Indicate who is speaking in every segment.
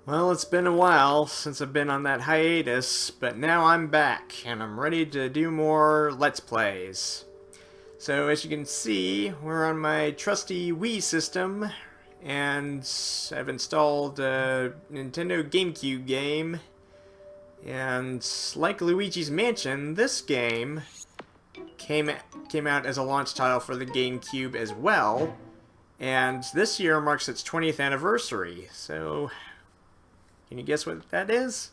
Speaker 1: Well, it's been a while since I've been on that hiatus, but now I'm back, and I'm ready to do more Let's Plays. So, as you can see, we're on my trusty Wii system, and I've installed a Nintendo GameCube game, and like Luigi's Mansion, this game came out as a launch title for the GameCube as well, and this year marks its 20th anniversary, so can you guess what that is?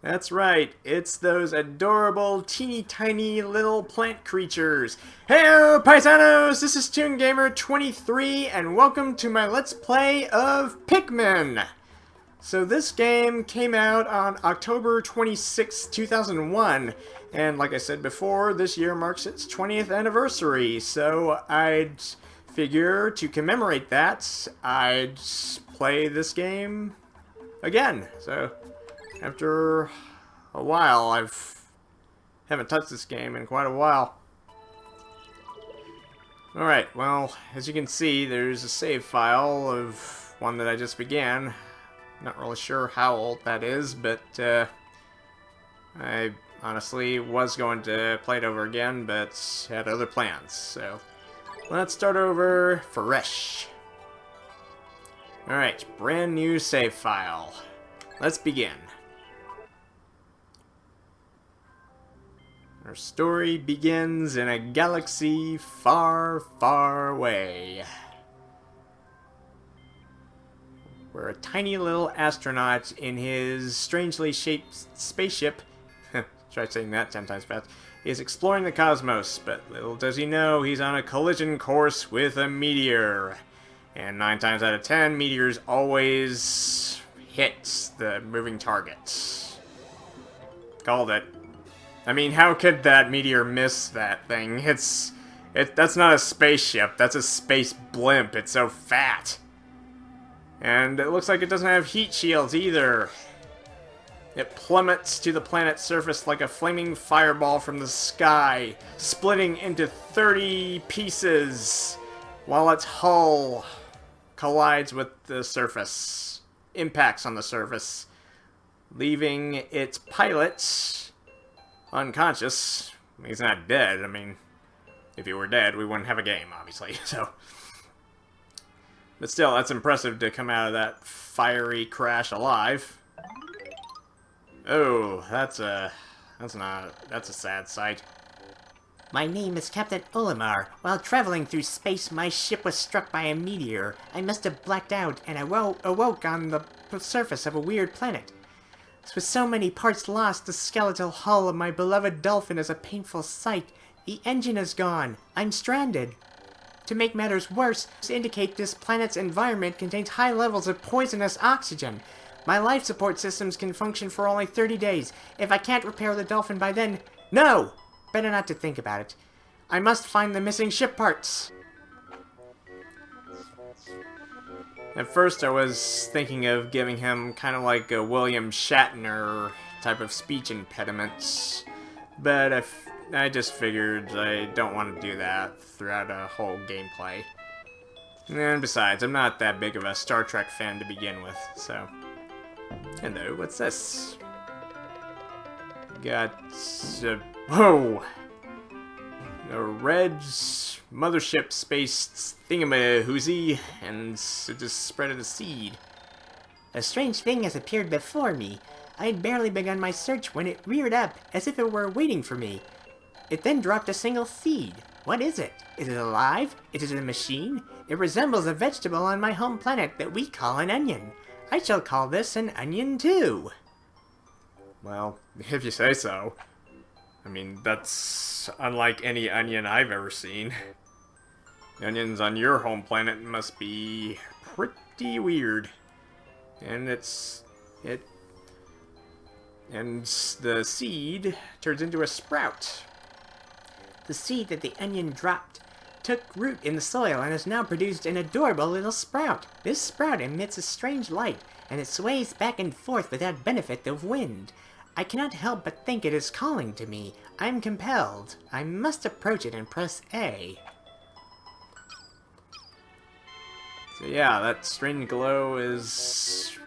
Speaker 1: That's right, it's those adorable, teeny tiny little plant creatures. Heyo, paisanos! This is ToonGamer23, and welcome to my Let's Play of Pikmin! So this game came out on October 26, 2001, and like I said before, this year marks its 20th anniversary, so I'd figure to commemorate that, I'd play this game again. So after a while, haven't touched this game in quite a while. Alright, well, as you can see, there's a save file of one that I just began. Not really sure how old that is, but I honestly was going to play it over again, but had other plans, so let's start over fresh. Alright, brand new save file. Let's begin. Our story begins in a galaxy far, far away, where a tiny little astronaut in his strangely shaped spaceship, try saying that 10 times fast, is exploring the cosmos, but little does he know he's on a collision course with a meteor. And 9 times out of 10, meteors always hit the moving target. Called it. I mean, how could that meteor miss that thing? That's not a spaceship, that's a space blimp. It's so fat. And it looks like it doesn't have heat shields either. It plummets to the planet's surface like a flaming fireball from the sky, splitting into 30 pieces, while its hull collides with the surface, impacts on the surface, leaving its pilot unconscious. He's not dead. I mean, if he were dead, we wouldn't have a game, obviously, so. But still, that's impressive to come out of that fiery crash alive. Oh, that's a sad sight.
Speaker 2: My name is Captain Olimar. While traveling through space, my ship was struck by a meteor. I must have blacked out, and I awoke on the surface of a weird planet. With so many parts lost, the skeletal hull of my beloved Dolphin is a painful sight. The engine is gone. I'm stranded. To make matters worse, to indicate this planet's environment contains high levels of poisonous oxygen. My life support systems can function for only 30 days. If I can't repair the Dolphin by then... No! Better not to think about it. I must find the missing ship parts.
Speaker 1: At first I was thinking of giving him kind of like a William Shatner type of speech impediments, but I just figured I don't want to do that throughout a whole gameplay. And besides, I'm not that big of a Star Trek fan to begin with, so... Hello, what's this? Got... whoa! A red mothership space thingamahoozy, and it just spread a seed.
Speaker 2: A strange thing has appeared before me. I had barely begun my search when it reared up, as if it were waiting for me. It then dropped a single seed. What is it? Is it alive? Is it a machine? It resembles a vegetable on my home planet that we call an onion. I shall call this an onion too.
Speaker 1: Well, if you say so. I mean, that's unlike any onion I've ever seen. The onions on your home planet must be pretty weird. And and the seed turns into a sprout.
Speaker 2: The seed that the onion dropped took root in the soil and has now produced an adorable little sprout. This sprout emits a strange light, and it sways back and forth without benefit of wind. I cannot help but think it is calling to me. I'm compelled. I must approach it and press A.
Speaker 1: So yeah, that strange glow is,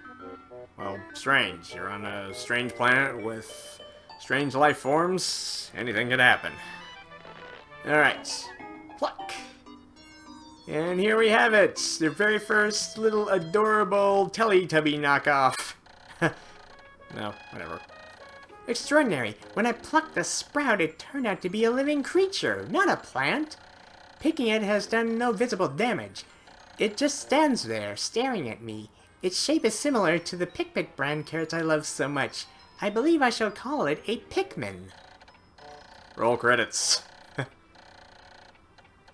Speaker 1: well, strange. You're on a strange planet with strange life forms. Anything could happen. Alright. Pluck. And here we have it. The very first little adorable Teletubby knockoff. No, whatever.
Speaker 2: Extraordinary. When I plucked the sprout, it turned out to be a living creature, not a plant. Picking it has done no visible damage. It just stands there, staring at me. Its shape is similar to the Pick brand carrots I love so much. I believe I shall call it a Pikmin.
Speaker 1: Roll credits.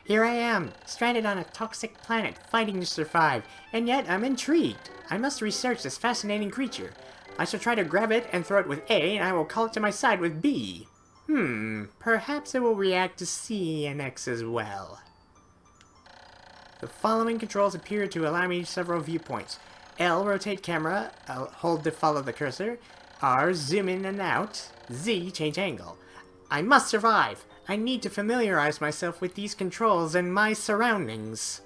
Speaker 2: Here I am, stranded on a toxic planet, fighting to survive, and yet I'm intrigued. I must research this fascinating creature. I shall try to grab it and throw it with A, and I will call it to my side with B. Perhaps it will react to C and X as well. The following controls appear to allow me several viewpoints. L, rotate camera, hold to follow the cursor. R, zoom in and out. Z, change angle. I must survive! I need to familiarize myself with these controls and my surroundings.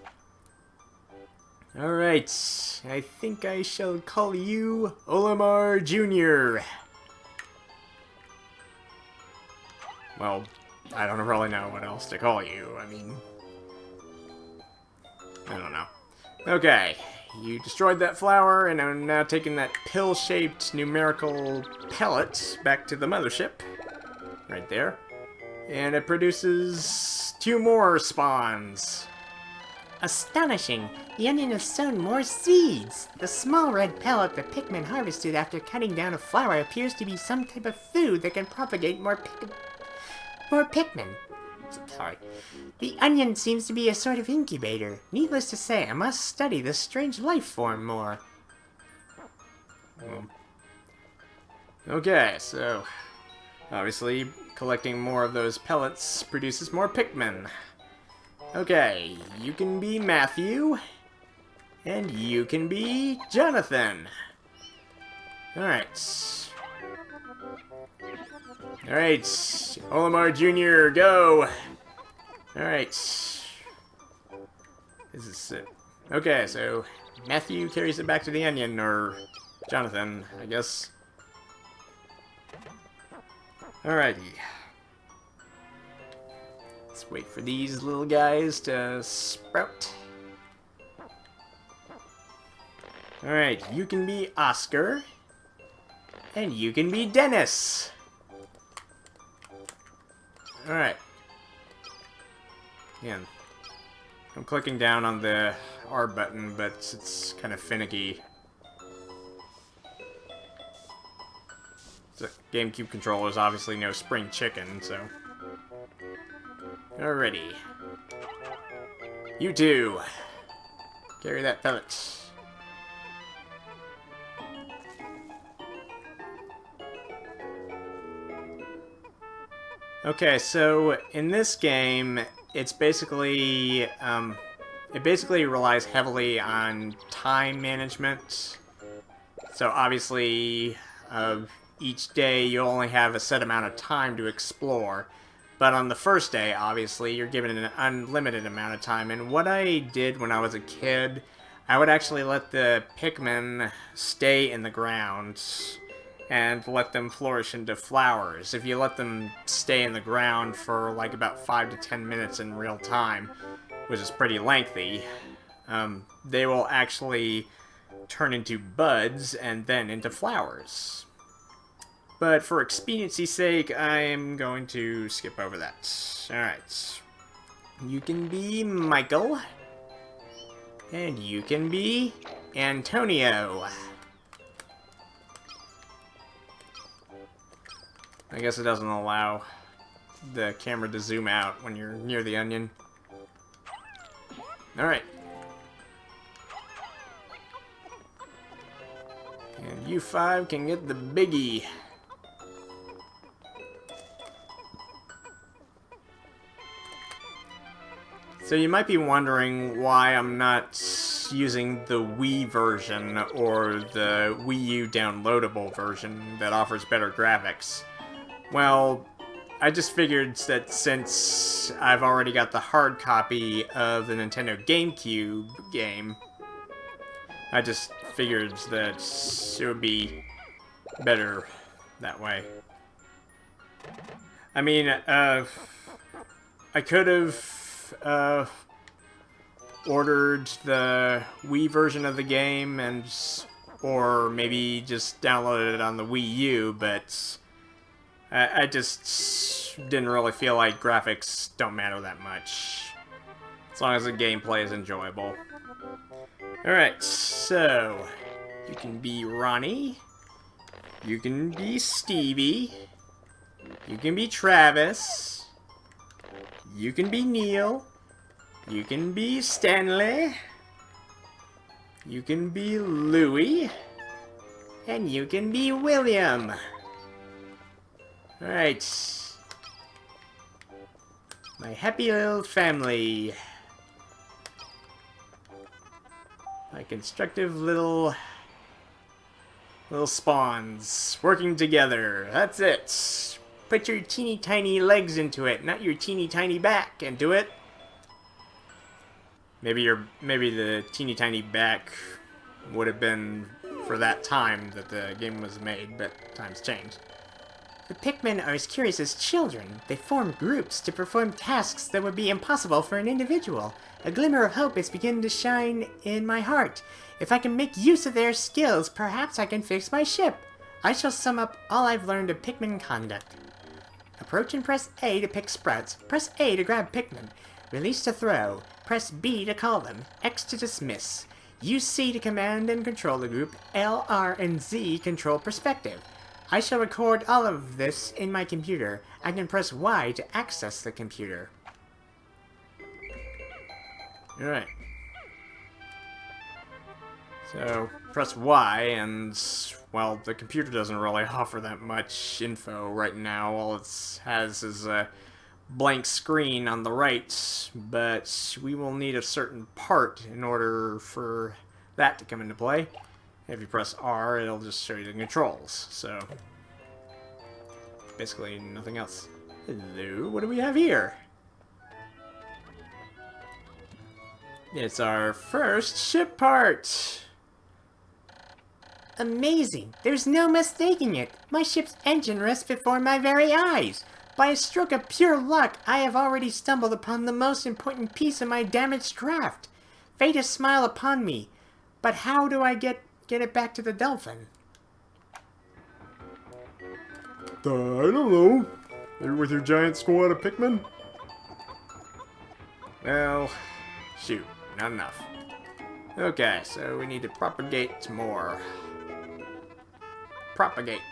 Speaker 1: Alright, I think I shall call you Olimar Jr. Well, I don't really know what else to call you. I mean, I don't know. Okay, you destroyed that flower, and I'm now taking that pill-shaped numerical pellet back to the mothership. Right there. And it produces 2 more spawns.
Speaker 2: Astonishing! The onion has sown more seeds! The small red pellet the Pikmin harvested after cutting down a flower appears to be some type of food that can propagate more Pikmin. Sorry. The onion seems to be a sort of incubator. Needless to say, I must study this strange life form more.
Speaker 1: Okay, so obviously collecting more of those pellets produces more Pikmin. Okay, you can be Matthew, and you can be Jonathan. Alright. Alright, Olimar Jr., go! Alright. This is it. Okay, so Matthew carries it back to the onion, or Jonathan, I guess. Alrighty. Let's wait for these little guys to sprout. Alright, you can be Oscar. And you can be Dennis. Alright. Again, I'm clicking down on the R button, but it's kind of finicky. The GameCube controller is obviously no spring chicken, so... Alrighty. You two! Carry that pellet. Okay, so in this game, it's basically, it basically relies heavily on time management. So obviously, each day you only have a set amount of time to explore. But on the first day, obviously, you're given an unlimited amount of time. And what I did when I was a kid, I would actually let the Pikmin stay in the ground and let them flourish into flowers. If you let them stay in the ground for like about 5 to 10 minutes in real time, which is pretty lengthy, they will actually turn into buds and then into flowers. But for expediency's sake, I'm going to skip over that. Alright. You can be Michael. And you can be Antonio. I guess it doesn't allow the camera to zoom out when you're near the onion. Alright. And you 5 can get the biggie. So you might be wondering why I'm not using the Wii version or the Wii U downloadable version that offers better graphics. Well, I just figured that since I've already got the hard copy of the Nintendo GameCube game, I just figured that it would be better that way. I mean, I could have ordered the Wii version of the game or maybe just downloaded it on the Wii U, but I just didn't really feel like graphics don't matter that much, as long as the gameplay is enjoyable. Alright, so you can be Ronnie, you can be Stevie, you can be Travis, you can be Neil, you can be Stanley, you can be Louie, and you can be William. Alright. My happy little family. My constructive little spawns working together. That's it. Put your teeny tiny legs into it, not your teeny tiny back into it. Maybe the teeny tiny back would have been for that time that the game was made, but times changed.
Speaker 2: The Pikmin are as curious as children. They form groups to perform tasks that would be impossible for an individual. A glimmer of hope is beginning to shine in my heart. If I can make use of their skills, perhaps I can fix my ship. I shall sum up all I've learned of Pikmin conduct. Approach and press A to pick sprouts. Press A to grab Pikmin. Release to throw. Press B to call them. X to dismiss. Use C to command and control the group. L, R, and Z control perspective. I shall record all of this in my computer. I can press Y to access the computer.
Speaker 1: Alright. So, press Y and, well, the computer doesn't really offer that much info right now. All it has is a blank screen on the right, but we will need a certain part in order for that to come into play. If you press R, it'll just show you the controls, so basically nothing else. Hello, what do we have here? It's our first ship part!
Speaker 2: Amazing! There's no mistaking it! My ship's engine rests before my very eyes! By a stroke of pure luck, I have already stumbled upon the most important piece of my damaged craft. Fate has smiled upon me, but how do I get it back to the Dolphin?
Speaker 3: I don't know. You're with your giant squad of Pikmin?
Speaker 1: Well, shoot, not enough. Okay, so we need to propagate more. Propagate.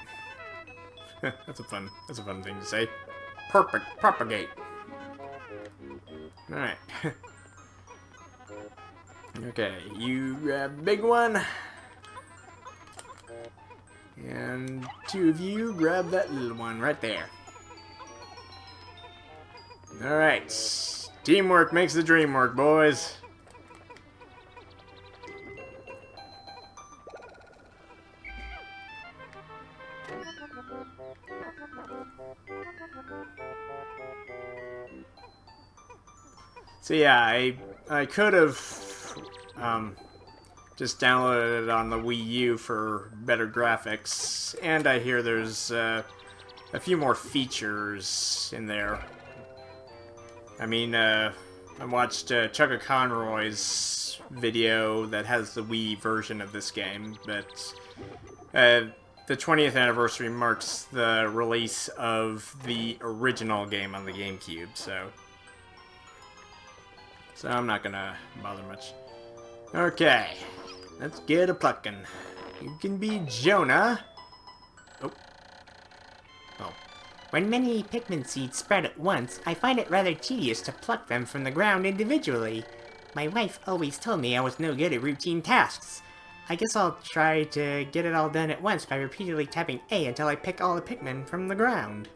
Speaker 1: That's a fun thing to say. Propagate. Alright. Okay, you grab big one. And two of you grab that little one right there. Alright. Teamwork makes the dream work, boys. So yeah, I could have just downloaded it on the Wii U for better graphics, and I hear there's a few more features in there. I mean, I watched Chugga Conroy's video that has the Wii version of this game, but the 20th anniversary marks the release of the original game on the GameCube, so I'm not gonna bother much. Okay, let's get a pluckin'. You can be Jonah. Oh.
Speaker 2: When many Pikmin seeds sprout at once, I find it rather tedious to pluck them from the ground individually. My wife always told me I was no good at routine tasks. I guess I'll try to get it all done at once by repeatedly tapping A until I pick all the Pikmin from the ground.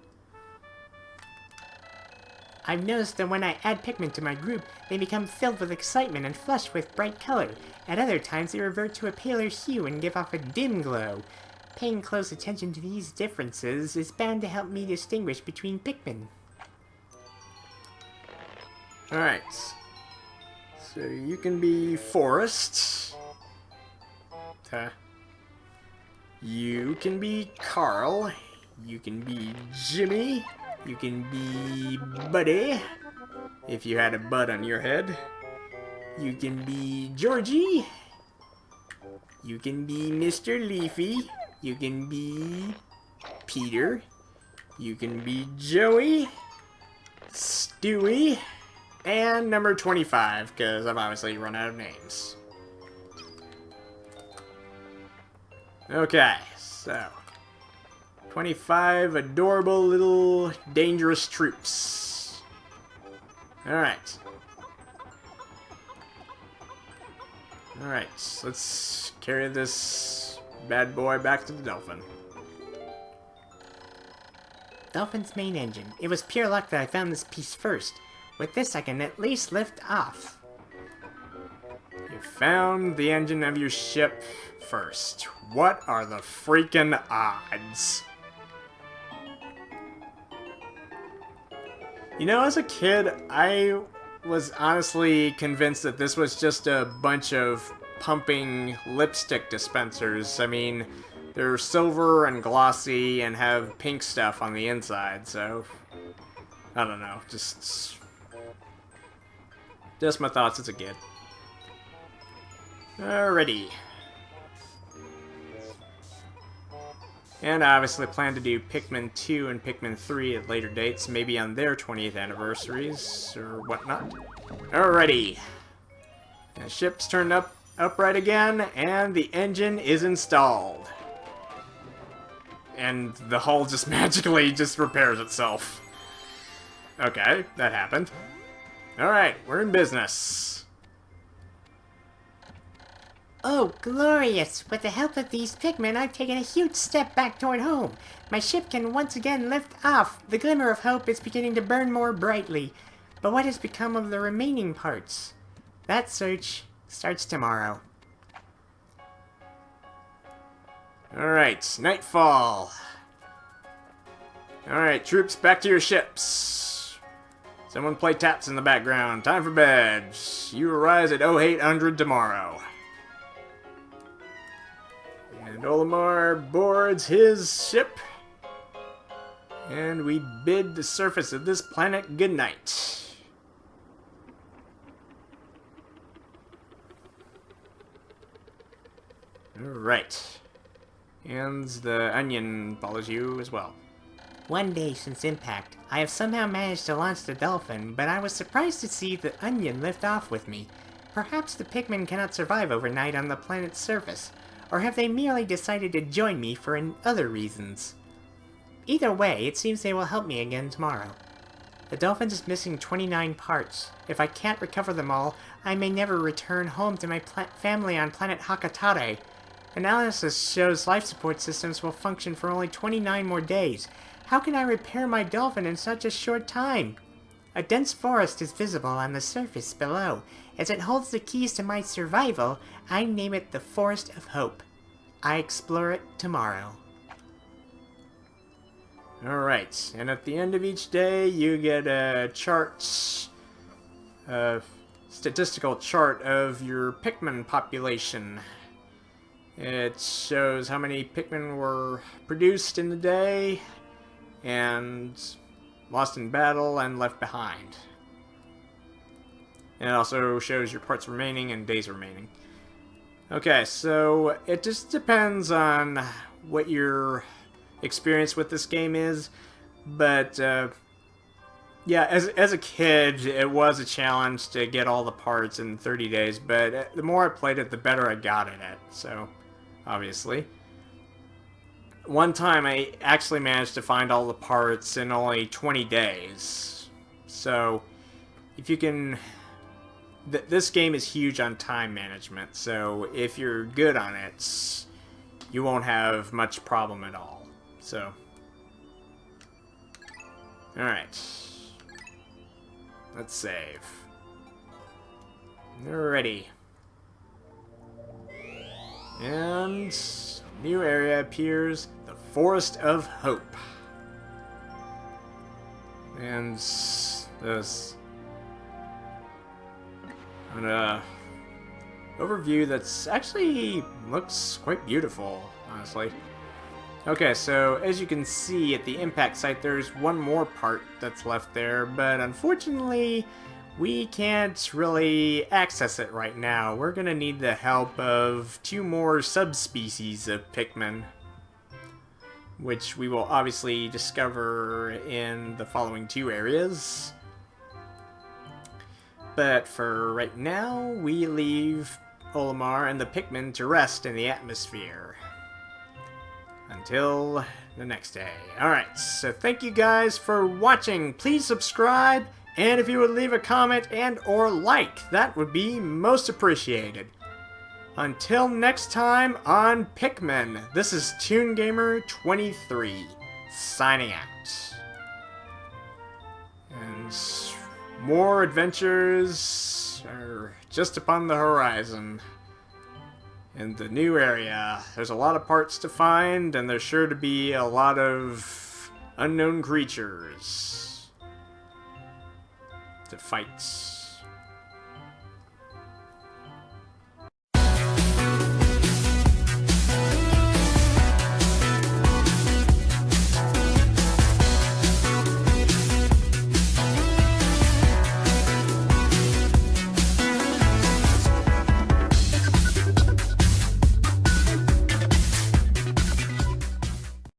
Speaker 2: I've noticed that when I add Pikmin to my group, they become filled with excitement and flush with bright color. At other times, they revert to a paler hue and give off a dim glow. Paying close attention to these differences is bound to help me distinguish between Pikmin.
Speaker 1: Alright. So you can be Forest. You can be Carl. You can be Jimmy. You can be Buddy, if you had a bud on your head. You can be Georgie. You can be Mr. Leafy. You can be Peter. You can be Joey, Stewie, and number 25, because I've obviously run out of names. Okay, so 25 adorable little dangerous troops. Alright. Alright, let's carry this bad boy back to the Dolphin.
Speaker 2: Dolphin's main engine. It was pure luck that I found this piece first. With this, I can at least lift off.
Speaker 1: You found the engine of your ship first. What are the freaking odds? You know, as a kid, I was honestly convinced that this was just a bunch of pumping lipstick dispensers. I mean, they're silver and glossy and have pink stuff on the inside, so I don't know, just my thoughts as a kid. Alrighty. And I obviously plan to do Pikmin 2 and Pikmin 3 at later dates, maybe on their 20th anniversaries or whatnot. Alrighty. The ship's turned upright again, and the engine is installed. And the hull just magically just repairs itself. Okay, that happened. Alright, we're in business.
Speaker 2: Oh, glorious! With the help of these Pikmin, I've taken a huge step back toward home. My ship can once again lift off. The glimmer of hope is beginning to burn more brightly. But what has become of the remaining parts? That search starts tomorrow.
Speaker 1: Alright, nightfall. Alright, troops, back to your ships. Someone play taps in the background. Time for bed. You arise at 0800 tomorrow. And Olimar boards his ship. And we bid the surface of this planet goodnight. Alright. And the onion follows you as well.
Speaker 2: One day since impact, I have somehow managed to launch the Dolphin, but I was surprised to see the onion lift off with me. Perhaps the Pikmin cannot survive overnight on the planet's surface, or have they merely decided to join me for other reasons? Either way, it seems they will help me again tomorrow. The Dolphin is missing 29 parts. If I can't recover them all, I may never return home to my family on Planet Hocotate. Analysis shows life support systems will function for only 29 more days. How can I repair my Dolphin in such a short time? A dense forest is visible on the surface below. As it holds the keys to my survival, I name it the Forest of Hope. I explore it tomorrow.
Speaker 1: Alright, and at the end of each day, you get a chart, statistical chart of your Pikmin population. It shows how many Pikmin were produced in the day, and lost in battle and left behind. And it also shows your parts remaining and days remaining. Okay, so it just depends on what your experience with this game is, but yeah, as a kid, it was a challenge to get all the parts in 30 days, but the more I played it, the better I got at it, so obviously. One time I actually managed to find all the parts in only 20 days. So, if you can... this game is huge on time management, so if you're good on it, you won't have much problem at all. So, alright. Let's save. Alrighty. And new area appears, the Forest of Hope. And this, I'm gonna overview that's actually looks quite beautiful, honestly. Okay, so as you can see at the impact site, there's one more part that's left there, but unfortunately, we can't really access it right now. We're gonna need the help of 2 more subspecies of Pikmin, which we will obviously discover in the following 2 areas. But for right now, we leave Olimar and the Pikmin to rest in the atmosphere. Until the next day. Alright, so thank you guys for watching. Please subscribe, and if you would leave a comment and or like, that would be most appreciated. Until next time on Pikmin, this is ToonGamer23, signing out. And more adventures are just upon the horizon. In the new area, there's a lot of parts to find, and there's sure to be a lot of unknown creatures to fight.